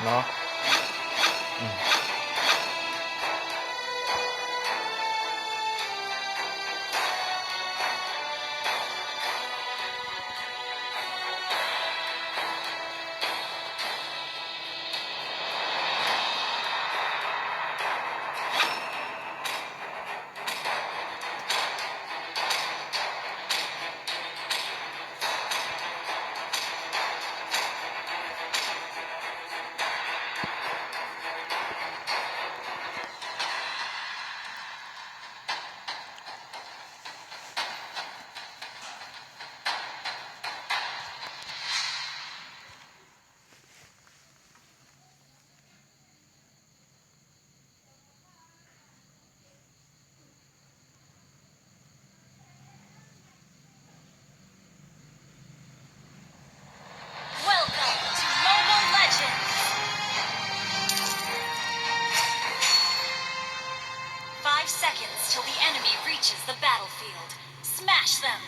เนาะ 5 seconds till the enemy reaches the battlefield. Smash them!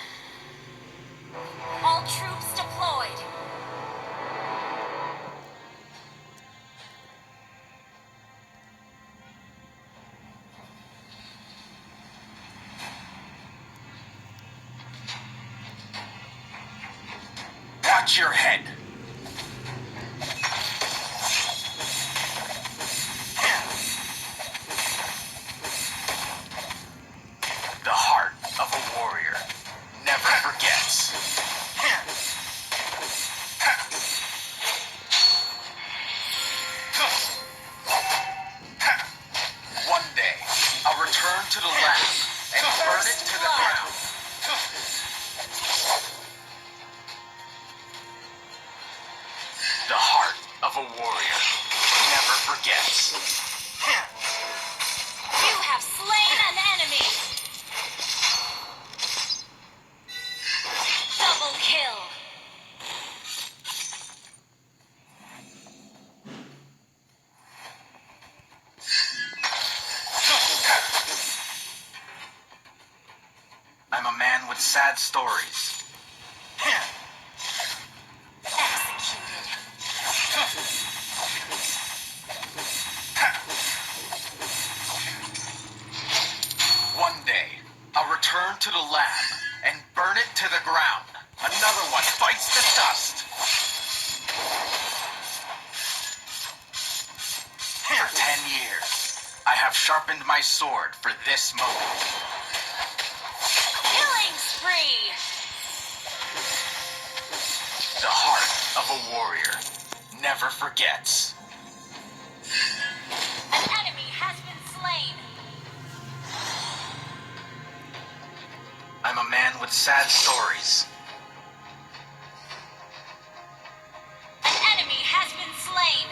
All troops deployed. Watch your head. The heart of a warrior never forgets. One day, I'll return to the lab and burn it to the ground. The heart of a warrior never forgets. You have slain an enemy! Double kill! I'm a man with sad stories. Executed. One day, I'll return to the lab and burn it to the ground. Another one bites the dust. For 10 years, I have sharpened my sword for this moment. Killing spree! The heart of a warrior never forgets. An enemy has been slain! I'm a man with sad stories. An enemy has been slain!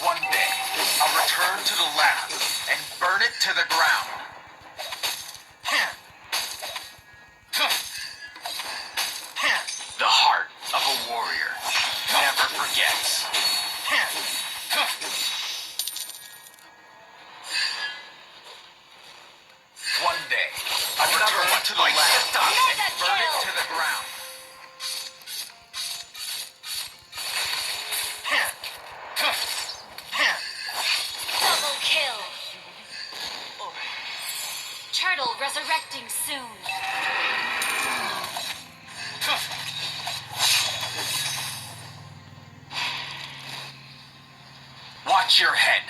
One day, I'll return to the lab and burn it to the ground. The heart of a warrior never forgets. One day, I'll return to the lab and burn it to the ground. Double kill! Turtle resurrecting soon. Watch your head.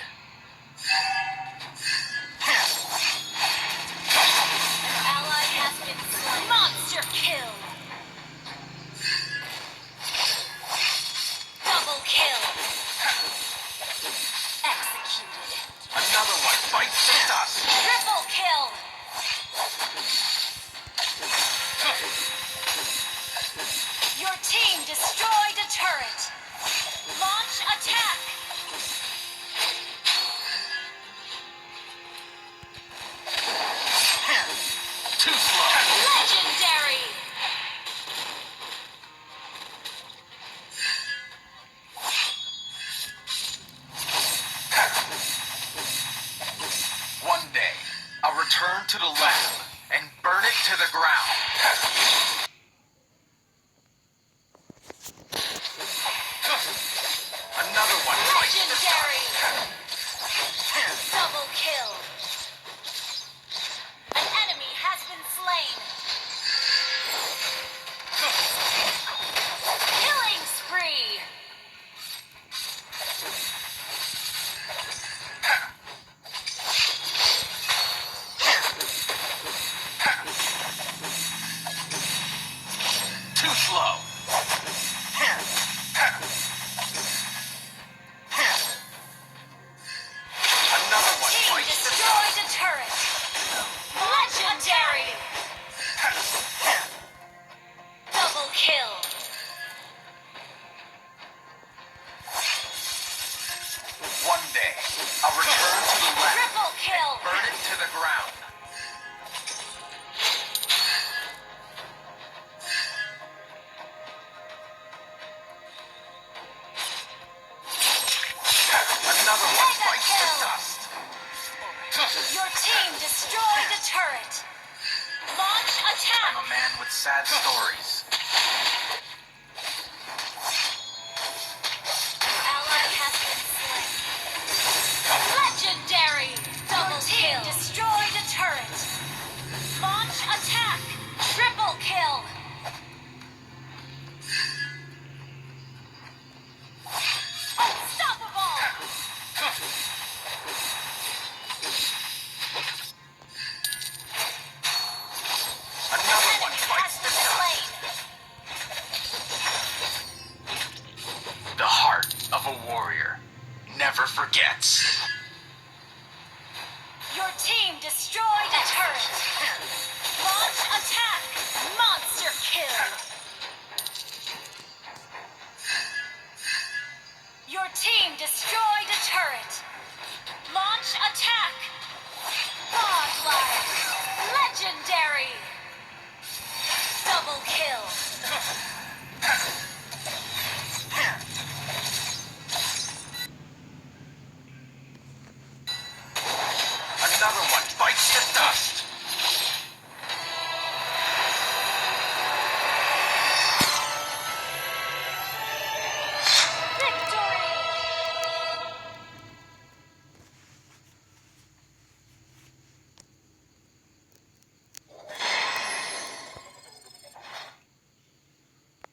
An ally has been slain. Monster kill! Double kill! Executed. Another one bites the dust. Triple kill! Your team destroyed a turret. Launch attack! Too slow. Legendary! One day, I'll return to the lab and burn it to the ground. Another one bites the Legendary! dust. Double kill! An enemy has been slain! Killing spree! Too slow. Another one Team bites the destroyed dust. a turret! Legendary! Double kill! One day, I'll return to the lab Triple kill! and burn it to the ground. Another one Mega bites the kill. dust. Your team destroyed a turret! Launch attack! I'm a man with sad stories. Ally has been slain. Legendary! Double kill! Destroyed a turret! Launch attack! Triple kill! Unstoppable! Another one Enemy bites has the been dust. slain. The heart of a warrior never forgets. Your team destroyed a turret! Launch attack! Monster kill! Your team destroyed a turret!